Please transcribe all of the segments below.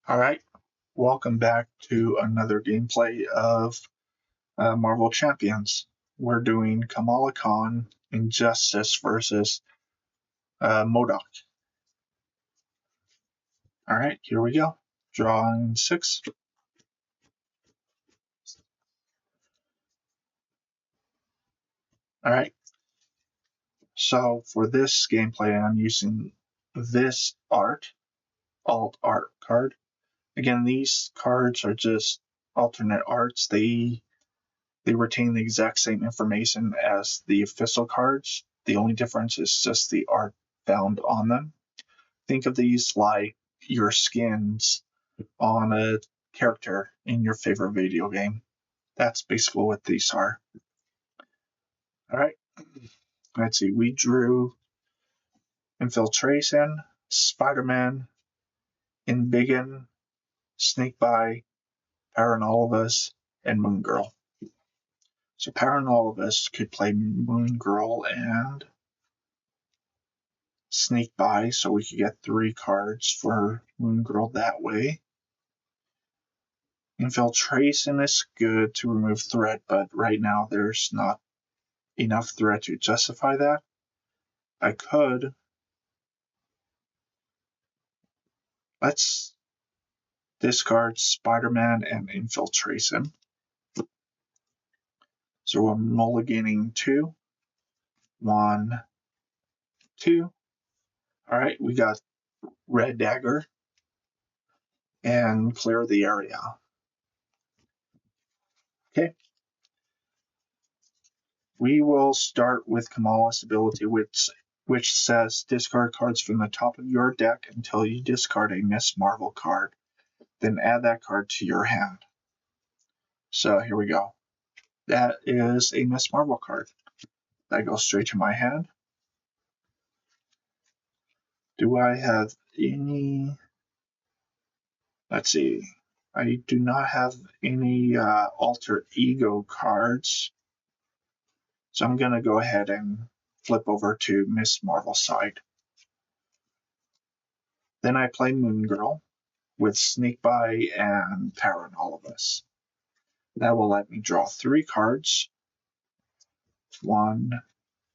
All right, welcome back to another gameplay of Marvel Champions. We're doing Kamala Khan Injustice versus M.O.D.O.K. All right, here we go. Drawing 6. All right, so for this gameplay, I'm using this alt art card. Again, these cards are just alternate arts. They retain the exact same information as the official cards. The only difference is just the art found on them. Think of these like your skins on a character in your favorite video game. That's basically what these are. All right, let's see. We drew Infiltration, Spider-Man, Embiggen, Snakebite, Paranolovus, and Moon Girl. So Paranolovus could play Moon Girl and Sneak by, so we could get 3 cards for Moon Girl that way. Infiltration is good to remove threat, but right now there's not enough threat to justify that. I could. Let's discard Spider-Man and Infiltration. So we're mulliganing 2. 1, 2. Alright, we got Red Dagger and clear the area. Okay. We will start with Kamala's ability, which says discard cards from the top of your deck until you discard a Miss Marvel card. Then add that card to your hand. So here we go. That is a Miss Marvel card. That goes straight to my hand. Do I have any... Let's see. I do not have any alter ego cards. So I'm going to go ahead and flip over to Miss Marvel's side. Then I play Moon Girl with Snakebite and Paranolovus. That will let me draw 3 cards. 1,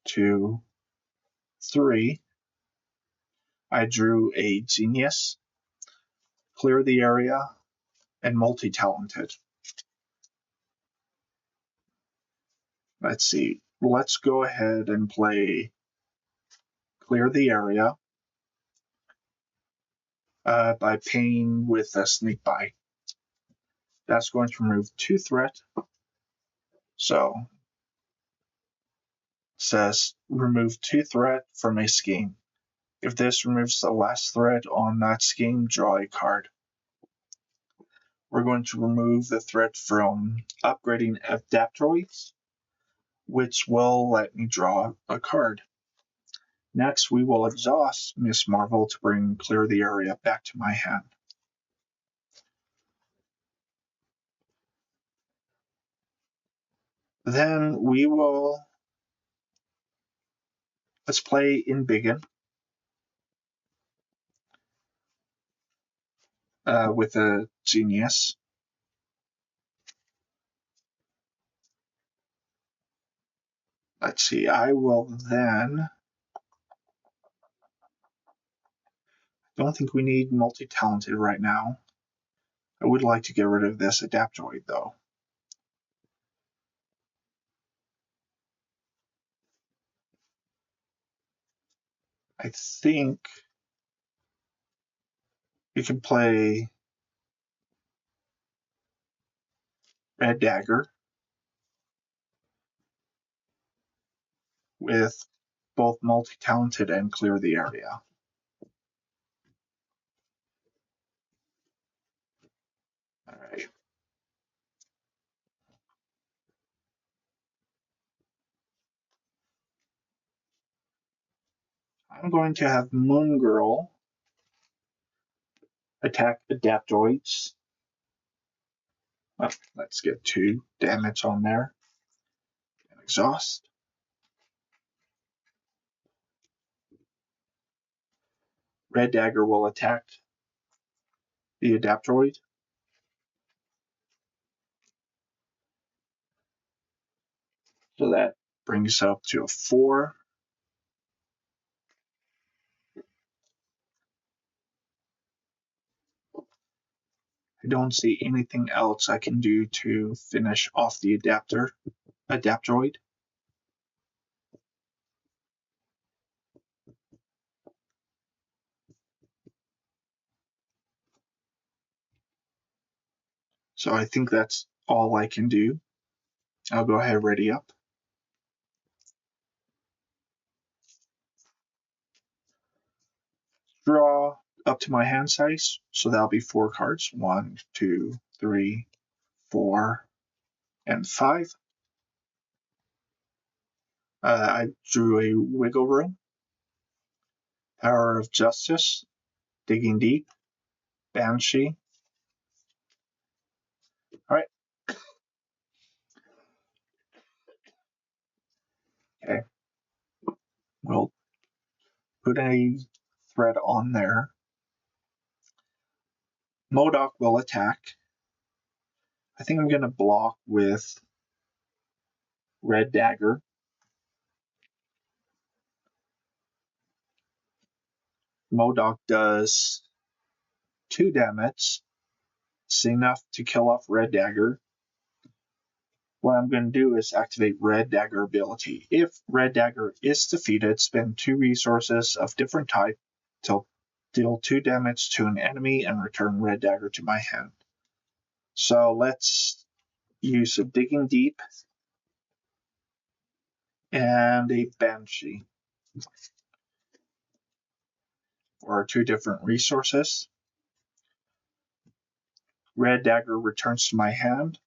2, 3. I drew a Genius, Clear the Area, and Multi-Talented. Let's see. Let's go ahead and play Clear the Area by paying with a Snakebite. That's going to remove 2 threat. So it says remove 2 threat from a scheme. If this removes the last threat on that scheme, draw a card. We're going to remove the threat from upgrading Adaptoids, which will let me draw a card. Next, we will exhaust Miss Marvel to bring Clear the Area back to my hand. Then we will... Let's play Embiggen with a Genius. Let's see, I will then... I don't think we need Multi-Talented right now. I would like to get rid of this Adaptoid, though. I think we can play Red Dagger with both Multi-Talented and Clear the Area. All right. I'm going to have Moon Girl attack Adaptoids. Well, let's get 2 damage on there. And exhaust. Red Dagger will attack the Adaptroid. So that brings up to a 4. I don't see anything else I can do to finish off the Adaptroid. So I think that's all I can do. I'll go ahead and ready up. Draw up to my hand size, so that'll be 4 cards. 1, 2, 3, 4, and 5. I drew a Wiggle Room, Power of Justice, Digging Deep, Banshee. All right. Okay. We'll put a thread on there. M.O.D.O.K will attack. I think I'm going to block with Red Dagger. M.O.D.O.K does 2 damage. It's enough to kill off Red Dagger. What I'm going to do is activate Red Dagger ability. If Red Dagger is defeated, spend 2 resources of different type to deal 2 damage to an enemy and return Red Dagger to my hand. So let's use a Digging Deep and a Banshee for our 2 different resources. Red Dagger returns to my hand,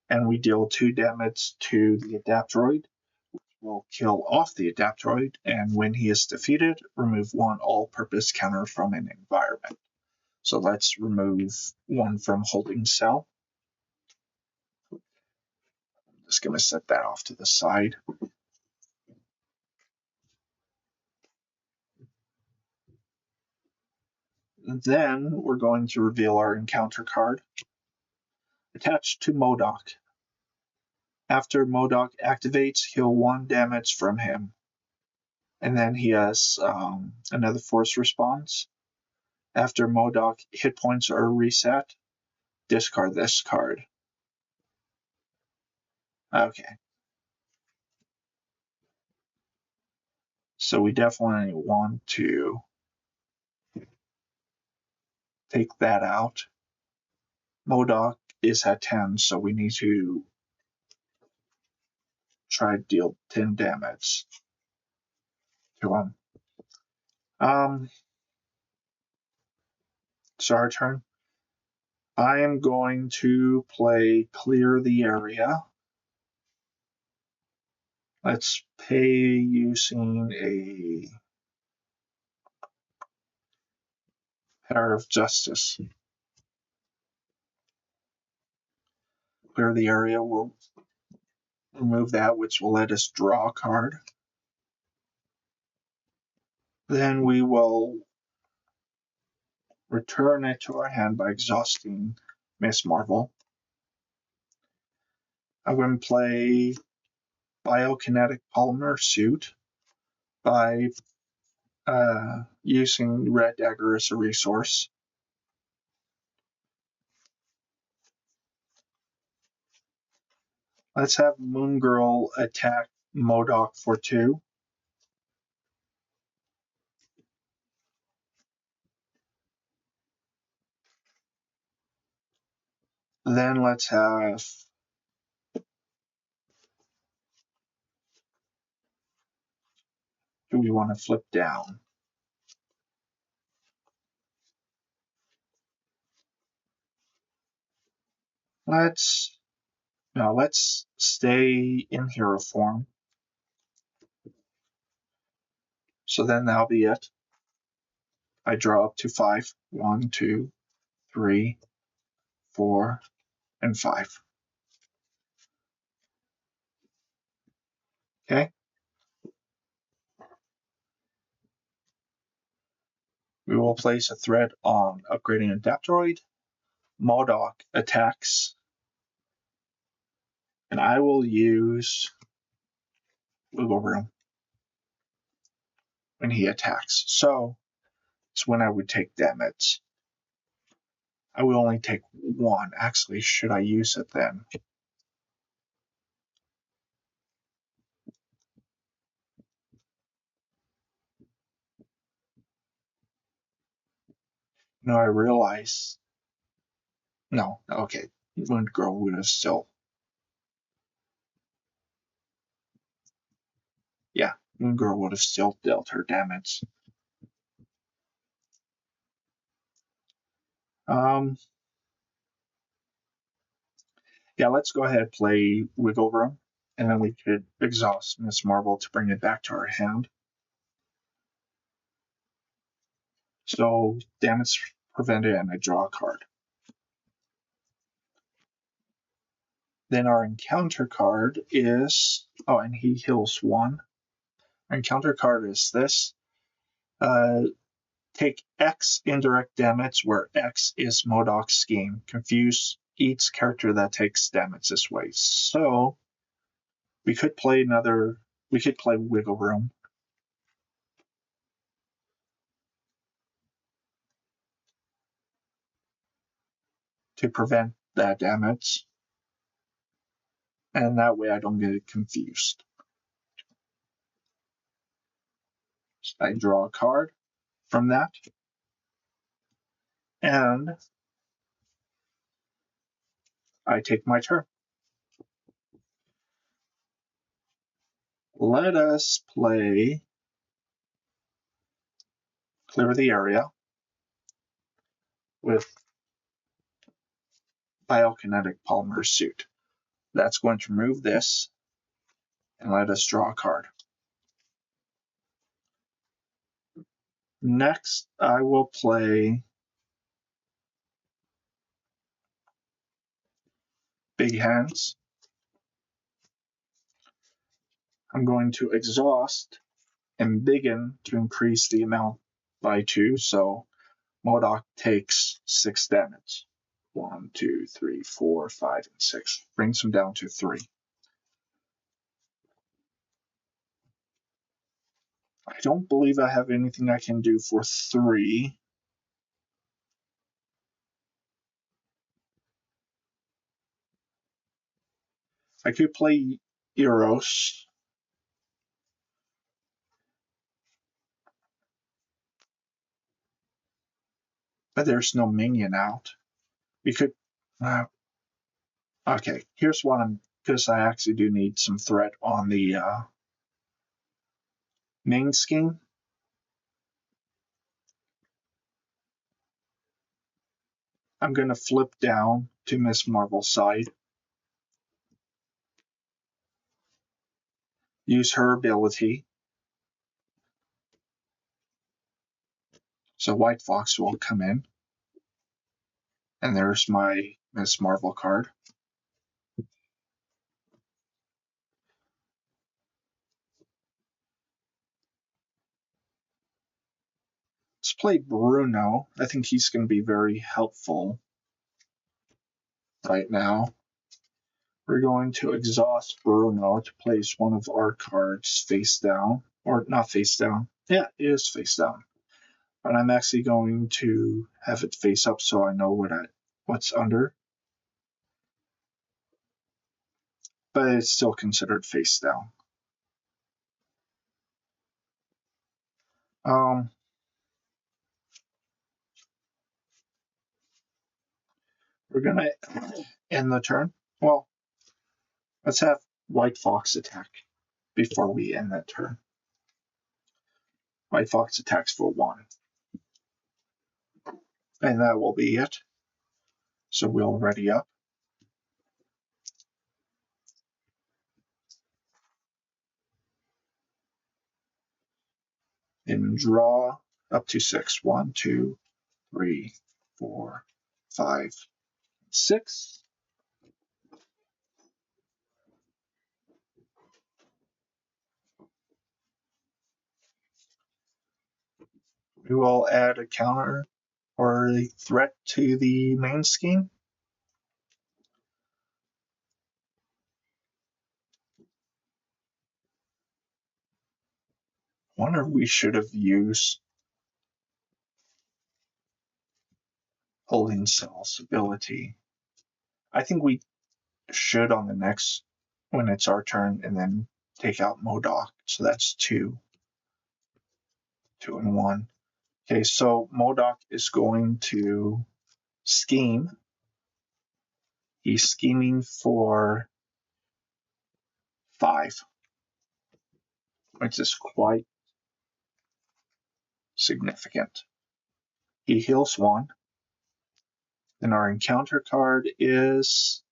and we deal 2 damage to the Adaptroid. We'll kill off the Adaptroid, and when he is defeated, remove 1 all-purpose counter from an environment. So let's remove 1 from Holding Cell. I'm just going to set that off to the side. Then we're going to reveal our encounter card. Attached to M.O.D.O.K. After M.O.D.O.K activates, heal 1 damage from him. And then he has another force response. After M.O.D.O.K hit points are reset, discard this card. Okay. So we definitely want to take that out. M.O.D.O.K is at 10, so we need to try to deal 10 damage to him. It's our turn. I am going to play Clear the Area. Let's pay using a Power of Justice. Clear the area. We'll remove that, which will let us draw a card. Then we will return it to our hand by exhausting Miss Marvel. I'm going to play Biokinetic Polymer Suit by using Red Dagger as a resource. Let's have Moon Girl attack M.O.D.O.K for 2. Then let's have do we want to flip down? Let's stay in hero form. So then that'll be it. I draw up to 5. 1, 2, 3, 4, and 5. Okay. We will place a thread on upgrading Adaptroid. M.O.D.O.K attacks, and I will use wiggle room when he attacks. So it's when I would take damage. I will only take one. Actually, should I use it then? No, I realize. No, okay. Wound Girl would have still. Yeah, Wound Girl would have still dealt her damage. Yeah, let's go ahead and play Wiggle Room, and then we could exhaust Miss Marvel to bring it back to our hand. So damage prevented, and I draw a card. Then our encounter card is, oh, and he heals one. Our encounter card is this. Take X indirect damage, where X is M.O.D.O.K's scheme. Confuse each character that takes damage this way. So we could play Wiggle Room. To prevent that damage. And that way I don't get confused. I draw a card from that. And I take my turn. Let us play Clear the Area with Biokinetic Polymer Suit. That's going to remove this, and let us draw a card. Next, I will play Big Hands. I'm going to exhaust and Biggin to increase the amount by 2, so M.O.D.O.K takes 6 damage. 1, 2, 3, 4, 5, and 6. Brings him down to 3. I don't believe I have anything I can do for 3. I could play Eros. But there's no minion out. We could. Okay, here's what I'm. Because I actually do need some threat on the main scheme. I'm going to flip down to Miss Marvel's side. Use her ability. So White Fox will come in. And there's my Miss Marvel card. Let's play Bruno. I think he's going to be very helpful right now. We're going to exhaust Bruno to place one of our cards face down. Or not face down. Yeah, it is face down. But I'm actually going to have it face up so I know what's under. But it's still considered face down. We're going to end the turn. Well, let's have White Fox attack before we end that turn. White Fox attacks for 1. And that will be it. So we'll ready up. And draw up to 6. 1, 2, 3, 4, 5, 6. We will add a counter or a threat to the main scheme. Wonder if we should have used holding cell's ability. I think we should on the next, when it's our turn, and then take out M.O.D.O.K. So that's 2 and 1. Okay, so M.O.D.O.K is going to scheme. He's scheming for 5, which is quite significant. He heals 1. Then our encounter card is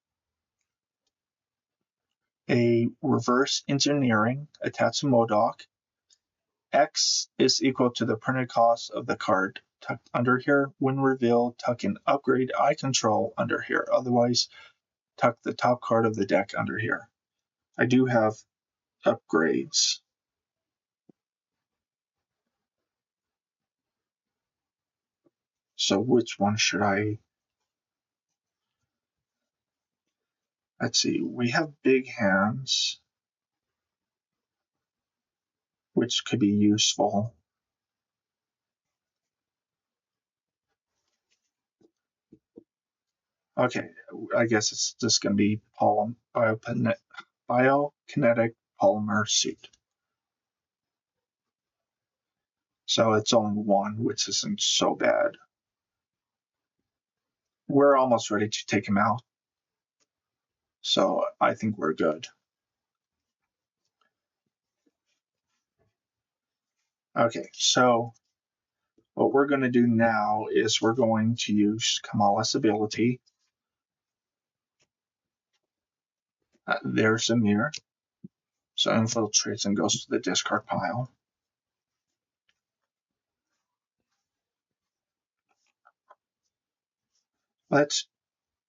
a reverse engineering attached to M.O.D.O.K. X is equal to the printed cost of the card tucked under here. When revealed, tuck an upgrade I control under here. Otherwise, tuck the top card of the deck under here. I do have upgrades. So which one should I? Let's see. We have big hands, which could be useful. Okay, I guess it's just going to be biokinetic polymer suit. So it's only 1, which isn't so bad. We're almost ready to take him out. So I think we're good. Okay, so what we're going to do now is we're going to use Kamala's ability. There's a mirror. So infiltrates and goes to the discard pile. Let's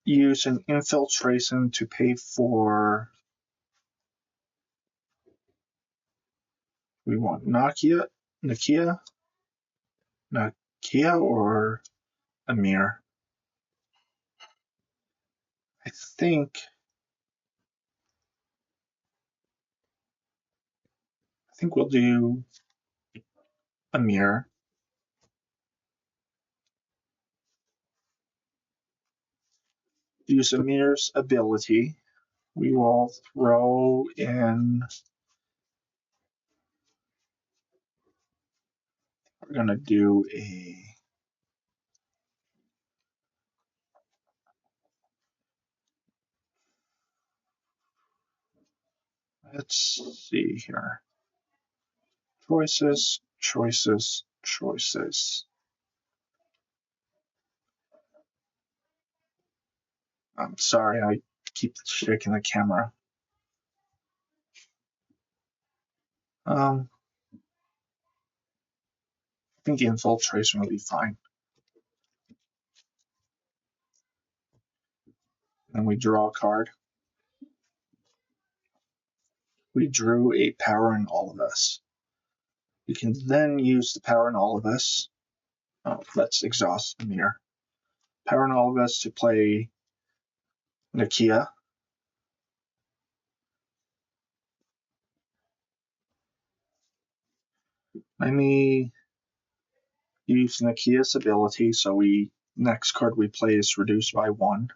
use an infiltration to pay for. We want Nakia or Amir. I think we'll do Amir. Use Amir's ability. We will throw in. We're going to do a. Let's see here. Choices. I'm sorry, I keep shaking the camera. I think the infiltration will be fine. Then we draw a card. We drew a power in all of us. We can then use the power in all of us. Let's exhaust the mirror. Power in all of us to play Nakia. Let me use Nakia's ability, so next card we play is reduced by 1.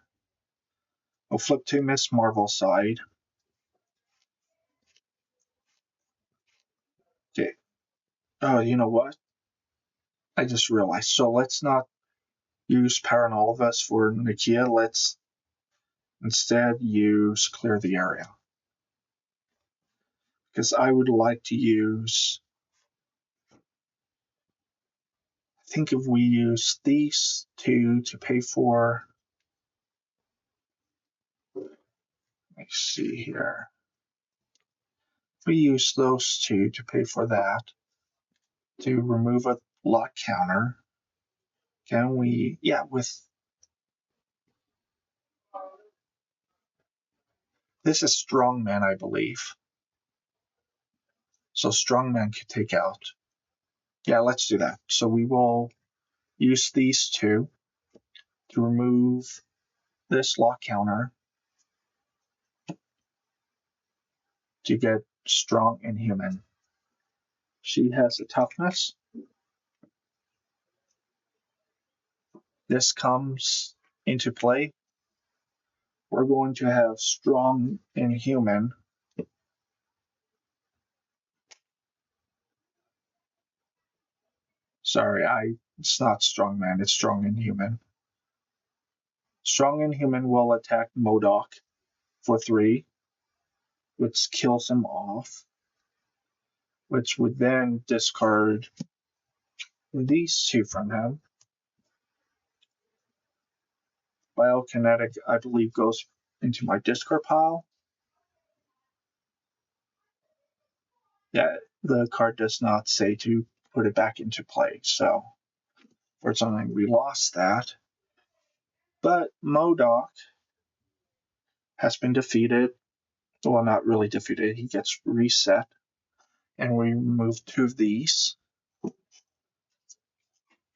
We'll flip to Miss Marvel's side. Okay. Oh, you know what? I just realized. So let's not use Power in all of us for Nakia. Let's instead use Clear the Area. Because I would like to use. I think if we use these 2 to pay for. Let's see here. If we use those 2 to pay for that, to remove a lock counter, can we? Yeah, with. This is Strongman, I believe. So Strongman could take out. Yeah, let's do that. So we will use these two to remove this lock counter to get strong and human. She has a toughness. This comes into play. We're going to have strong and human. Sorry, it's not strong man, it's strong and human. Strong and human will attack M.O.D.O.K for 3, which kills him off, which would then discard these 2 from him. Biokinetic, I believe, goes into my discard pile. Yeah, the card does not say to put it back into play, so fortunately we lost that. But M.O.D.O.K has been defeated. Well, not really defeated, he gets reset. And we remove 2 of these,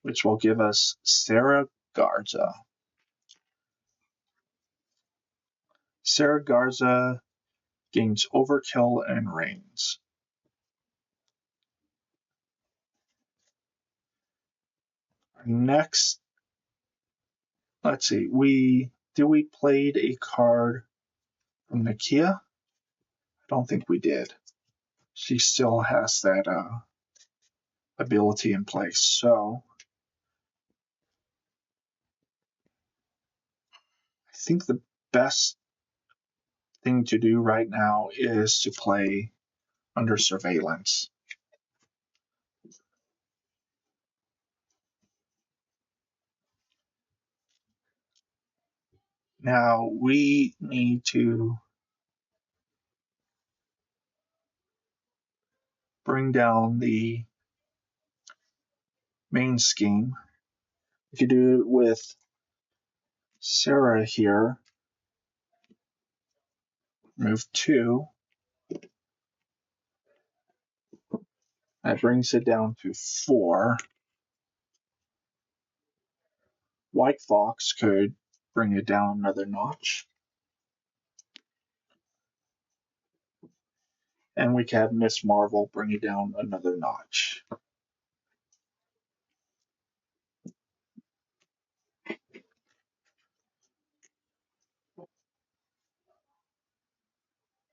which will give us Sarah Garza. Sarah Garza gains Overkill and Reigns. Next, let's see, we played a card from Nakia? I don't think we did. She still has that ability in place, so I think the best thing to do right now is to play Under Surveillance. Now we need to bring down the main scheme. We could do it with Sarah here. Move 2. That brings it down to 4. White Fox could bring it down another notch. And we could have Miss Marvel bring it down another notch.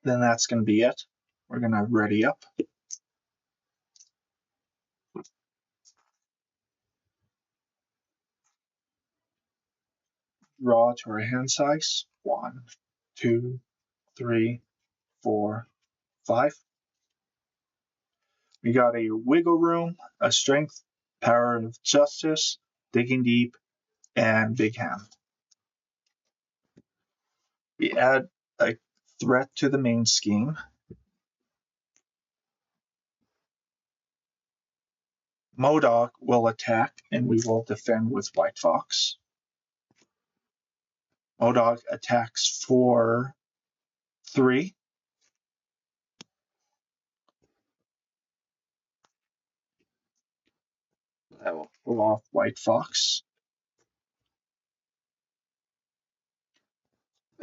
Then that's going to be it. We're going to ready up. Draw to our hand size. 1, 2, 3, 4, 5. We got a Wiggle Room, a Strength, Power of Justice, Digging Deep, and Big Hand. We add a threat to the main scheme. M.O.D.O.K will attack, and we will defend with White Fox. M.O.D.O.K attacks for 3. That will pull off White Fox.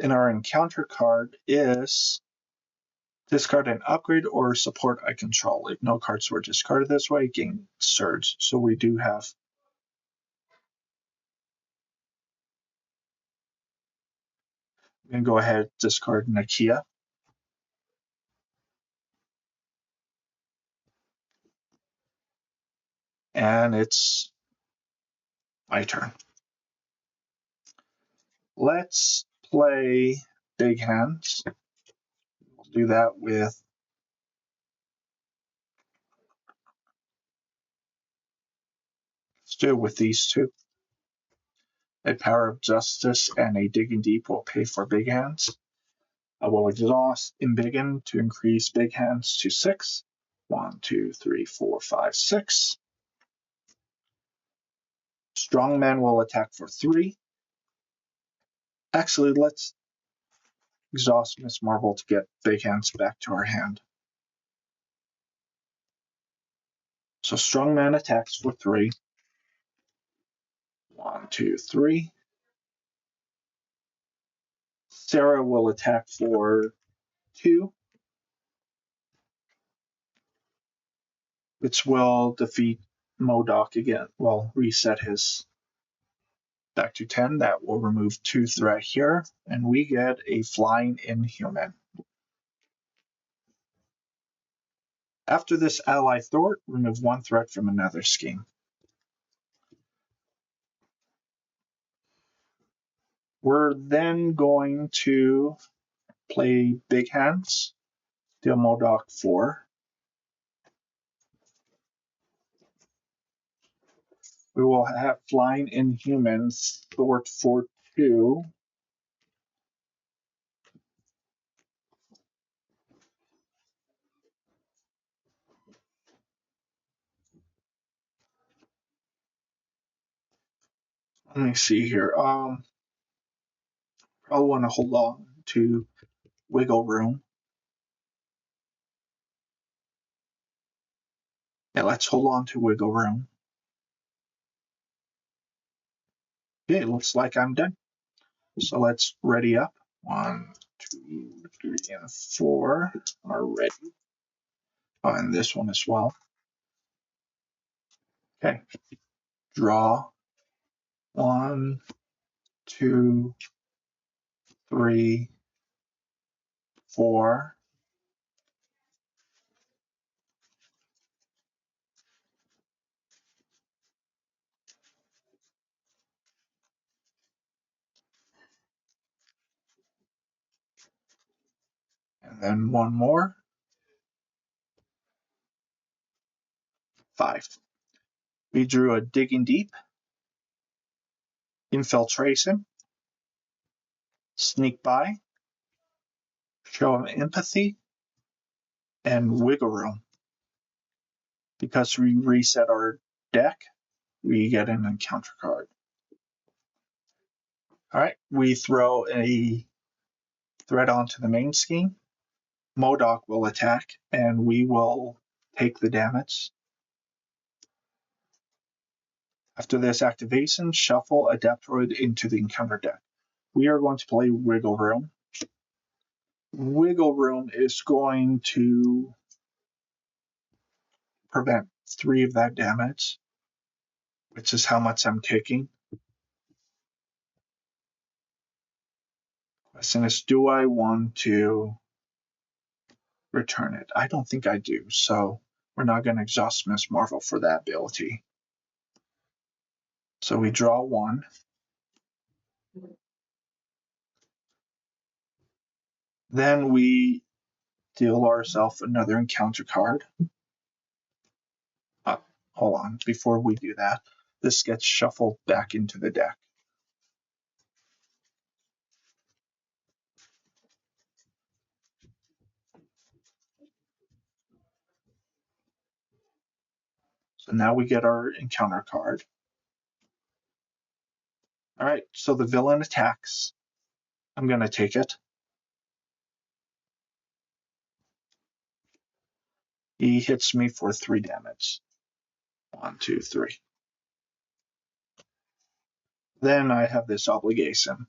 And our encounter card is discard an upgrade or support I control. If no cards were discarded this way, gain Surge. So we do have I'm going to go ahead discard Nakia. And it's my turn. Let's play Big Hands. We'll do that with these 2. A Power of Justice and a Digging Deep will pay for Big Hands. I will exhaust Embiggen to increase Big Hands to 6. 1, 2, 3, 4, 5, 6. Strongman will attack for 3. Actually, let's exhaust Miss Marvel to get Big Hands back to our hand. So Strongman attacks for 3. 1, 2, 3. Sarah will attack for 2, which will defeat M.O.D.O.K again. Well, reset his back to 10. That will remove 2 threat here, and we get a flying inhuman. After this ally thwart, remove 1 threat from another scheme. We're then going to play Big Hands, deal M.O.D.O.K 4. We will have Flying Inhumans thwart for 2. Let me see here. Probably want to hold on to Wiggle Room. Yeah, let's hold on to Wiggle Room. Okay, it looks like I'm done. So let's ready up. 1, 2, 3, and 4 are ready. Oh, and this one as well. Okay. Draw. 1, 2, 3, 4. And then 1 more. 5. We drew a Digging Deep, Infiltration, Sneak By, Show Empathy, and Wiggle Room. Because we reset our deck, we get an encounter card. All right, we throw a threat onto the main scheme. M.O.D.O.K will attack, and we will take the damage. After this activation, shuffle Adaptoid into the encounter deck. We are going to play Wiggle Room. Wiggle Room is going to prevent 3 of that damage, which is how much I'm taking. Question is, do I want to return it? I don't think I do, so we're not going to exhaust Miss Marvel for that ability. So we draw 1. Then we deal ourselves another encounter card. Hold on, before we do that, this gets shuffled back into the deck. So now we get our encounter card. All right, so the villain attacks. I'm going to take it. He hits me for 3 damage. 1, 2, 3. Then I have this obligation.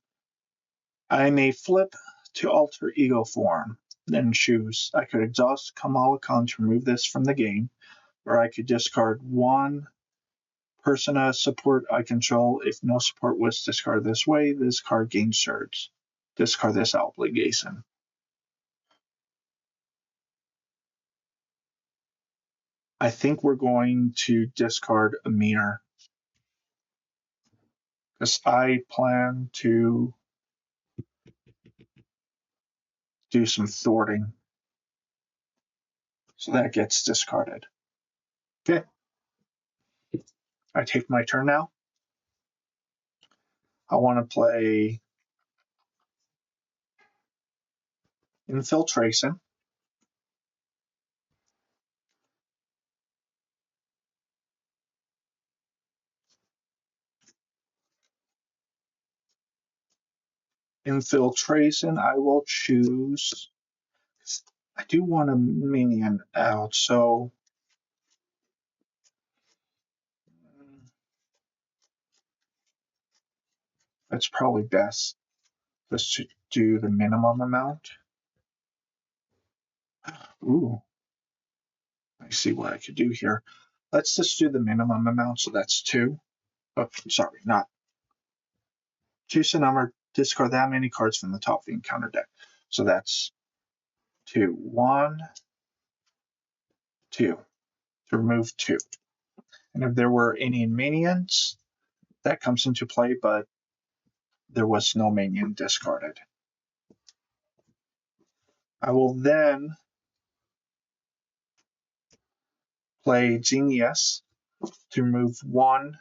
I may flip to alter ego form, then choose. I could exhaust Kamala Khan to remove this from the game, or I could discard 1 persona support I control. If no support was discarded this way, this card gains surge. Discard this obligation. I think we're going to discard a mirror, because I plan to do some thwarting. So that gets discarded. Okay. I take my turn now. I want to play Infiltration. Infiltration, I will choose. I do want a minion out, so It's probably best just to do the minimum amount. Ooh, I see what I could do here. Let's just do the minimum amount, so that's 2. Oh, sorry, not. Choose a number, discard that many cards from the top of the encounter deck. So that's 2. 1, 2. To remove 2. And if there were any minions, that comes into play, but there was no minion discarded. I will then play Genius to remove 1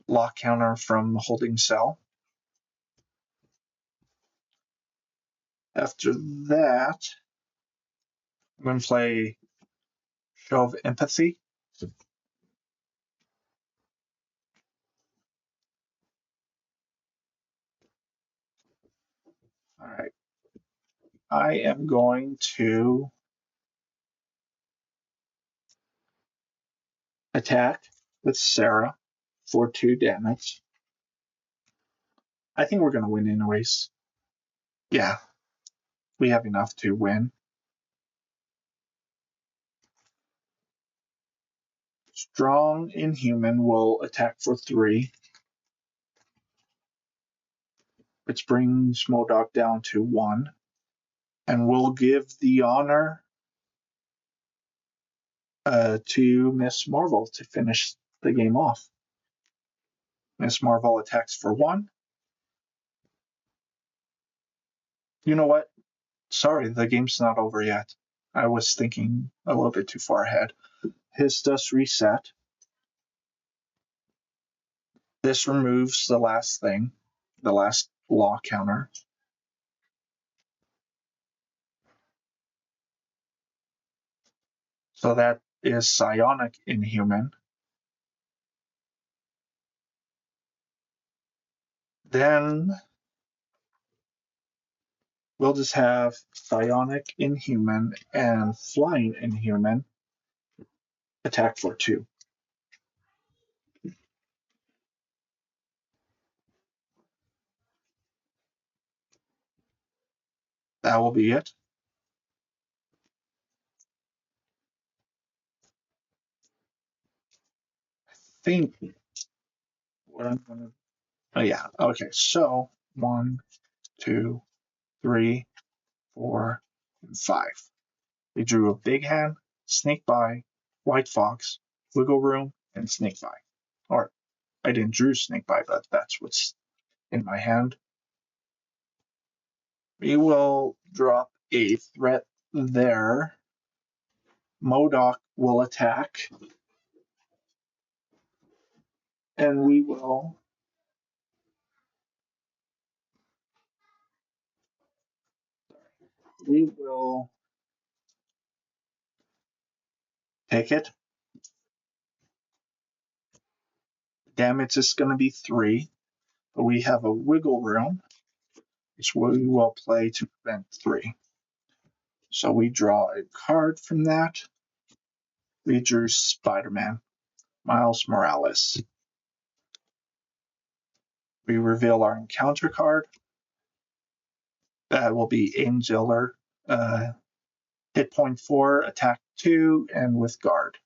lock counter from the holding cell. After that, I'm going to play Show of Empathy. All right. I am going to attack with Sarah for 2 damage. I think we're going to win anyways. Yeah, we have enough to win. Strong Inhuman will attack for 3, which brings M.O.D.O.K down to 1. And we'll give the honor to Miss Marvel to finish the game off. Miss Marvel attacks for 1. You know what? Sorry, the game's not over yet. I was thinking a little bit too far ahead. His does reset. This removes the last thing, the last law counter. So that is Psionic Inhuman. Then we'll just have Psionic Inhuman and Flying Inhuman attack for 2. That will be it. I think what I'm going to. Oh, yeah. Okay. So 1, 2, 3, 4, and 5. We drew a big hand, snake by, white fox, wiggle room, and snake by. Or I didn't drew snake by, but that's what's in my hand. We will drop a threat there. M.O.D.O.K will attack. And we will take it. Damage is going to be 3, but we have a wiggle room, which we will play to prevent 3. So we draw a card from that. We drew Spider-Man, Miles Morales. We reveal our encounter card. That will be Angeler, hit point 4, attack 2, and with guard.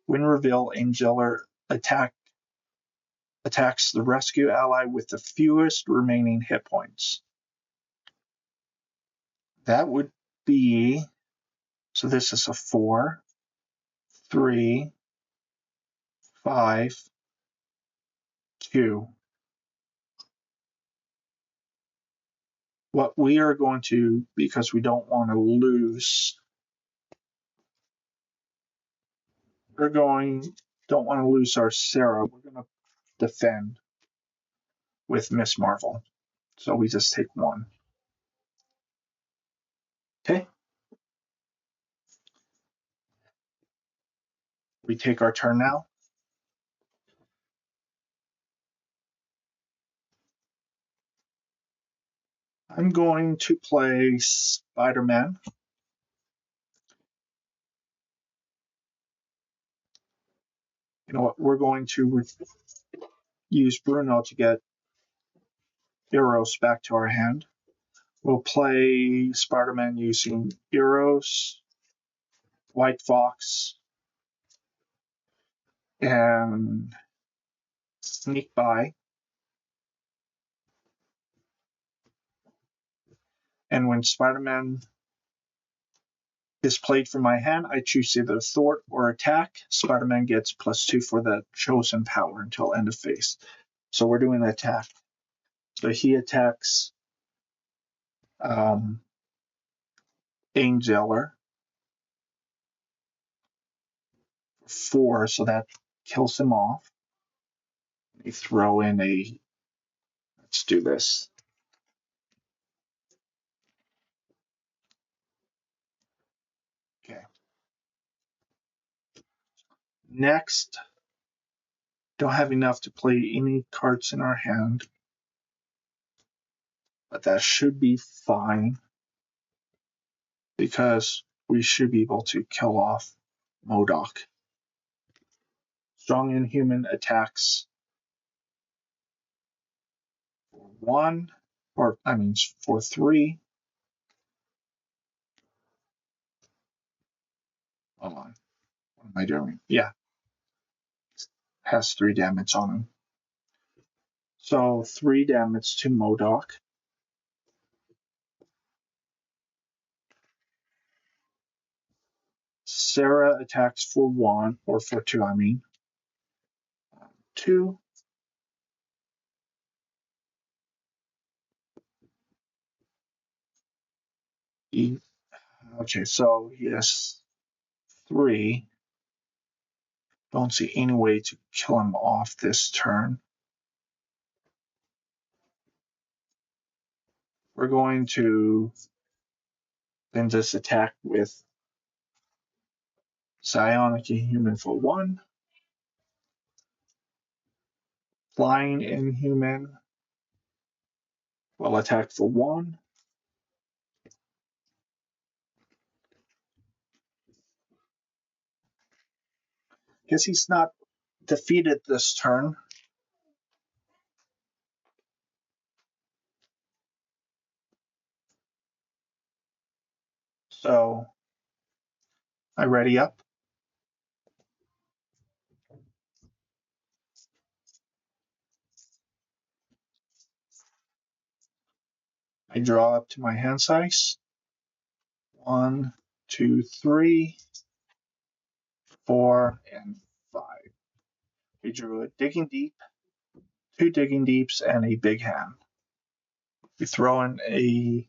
When reveal, Angeler attacks the rescue ally with the fewest remaining hit points. That would be, so this is a 4, 3, 5, 2. What we are going to, because we don't want to lose, don't want to lose our Sarah. We're going to defend with Miss Marvel. So we just take 1. Okay. We take our turn now. I'm going to play Spider-Man. You know what? We're going to use Bruno to get Eros back to our hand. We'll play Spider-Man using Eros, White Fox, and Sneak By. And when Spider-Man is played from my hand, I choose either thwart or attack. Spider-Man gets +2 for the chosen power until end of phase. So we're doing attack. So he attacks Angeller for 4, so that kills him off. We throw in a, let's do this. Okay. Next, don't have enough to play any cards in our hand, but that should be fine because we should be able to kill off M.O.D.O.K. Strong Inhuman attacks for 1, or I mean for 3. Hold on. What am I doing? Yeah. Has 3 damage on him. So 3 damage to M.O.D.O.K. Sarah attacks for 1, or for 2, I mean. 2. Okay, so he has 3. Don't see any way to kill him off this turn. We're going to then just attack with Psionic Inhuman for 1. Flying Inhuman will attack for 1. Guess he's not defeated this turn. So I ready up. I draw up to my hand size. 1, 2, 3, 4, and 5. We drew a Digging Deep, 2 Digging Deeps, and a Big Hand. We throw in a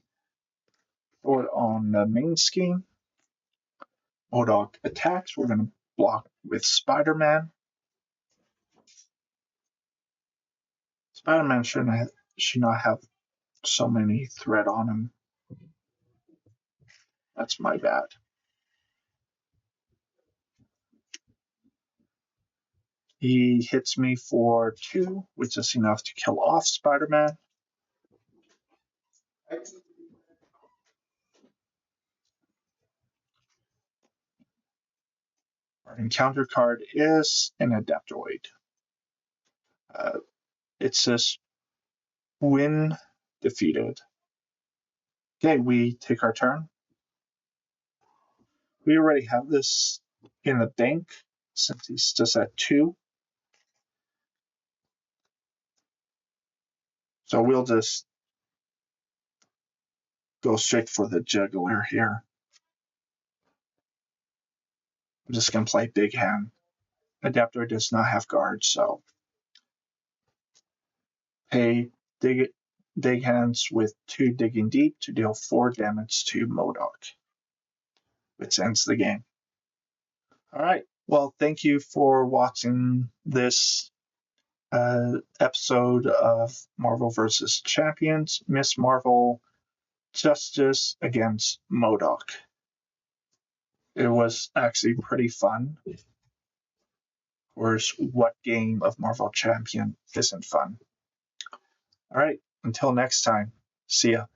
board on the main scheme. M.O.D.O.K attacks. We're going to block with Spider-Man. Spider-Man should not have so many threat on him. That's my bad. He hits me for 2, which is enough to kill off Spider-Man. Our encounter card is an Adaptoid. It says when defeated. Okay, we take our turn. We already have this in the bank since he's just at 2. So we'll just go straight for the jugular here. I'm just going to play Big Hand. Adaptor does not have guards, so pay Dig Hands with 2 Digging Deep to deal 4 damage to M.O.D.O.K, which ends the game. All right. Well, thank you for watching this episode of Marvel vs. Champions, Miss Marvel Justice against M.O.D.O.K. It was actually pretty fun. Of course, what game of Marvel Champion isn't fun? All right. Until next time. See ya.